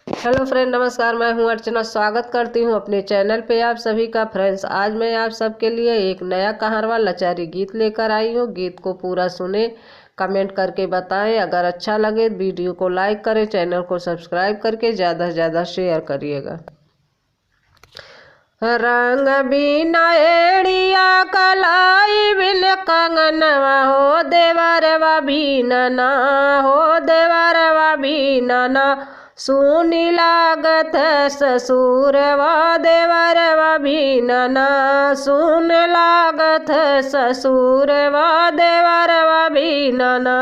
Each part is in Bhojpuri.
हेलो फ्रेंड, नमस्कार। मैं हूं अर्चना। स्वागत करती हूं अपने चैनल पे आप सभी का। फ्रेंड्स, आज मैं आप सबके लिए एक नया कहारवा लाचारी गीत लेकर आई हूं। गीत को पूरा सुने, कमेंट करके बताएं। अगर अच्छा लगे वीडियो को लाइक करें, चैनल को सब्सक्राइब करके ज़्यादा से ज़्यादा शेयर करिएगा। रंग बिना एड़िया कलाई बिन कंगनवा हो देवरवा बीनना, हो देवरवा बीनना। सुनी लागत ससुरवा देवरवा बीनना, सुन लागत ससुरवा देवरवा बीनना।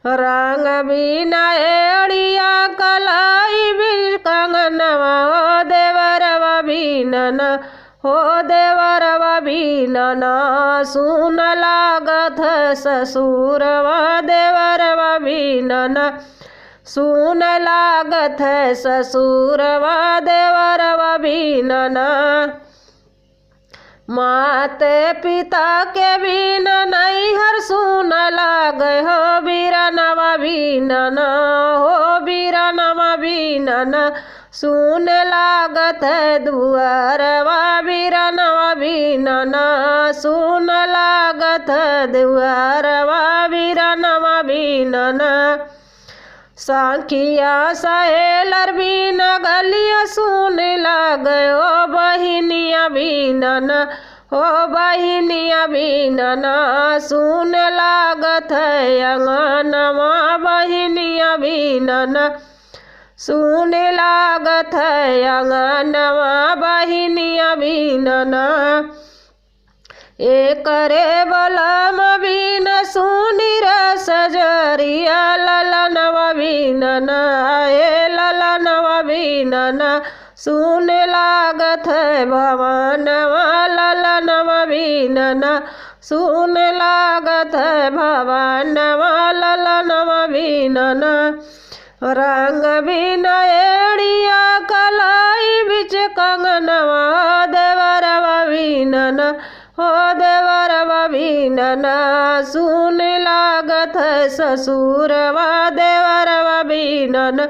रंग बिना एड़िया कलाई बिन कंगनवा हो देवरवा बीनना, हो देवरवा बीनना। सुन लागत ससुरवा देवरवा बीनना, सुन लागत ससुरवा देवरवा बीनना। माते पिता के बिन नैहर सुन लागे हो बीरनवा बीनना, हो बीरनवा बीनना। सुन लागत दुआरवा बीरनवा बीनना, सुन लागत दुआरवा बीरनवा बीनना। साखिया सहेलर बीन गलिया सुन लागे ओ बहिनिया बीनना, हो बहिनिया बीनना। सुन लागत अंगनवा बहिनिया बीनना, सुन लागत अंगनवा बहिनिया बीनना। एकरे बलम बीन सुनी रस जरिया ललनवा बीनना, ए ललनवा बीनना। सुन लागत भवनवा ललनवा बीनना, सुन लागत भवनवा ललनवा बीनना। रंग बिना एड़िया कलाई बिच कंगनवा देवरवा बीनना, हो देवरवा बीनना। सुन लागत ससुरवा देवरवा बीनना,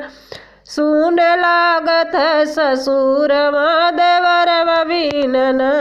सुन लागत ससुरवा देवरवा बीनना।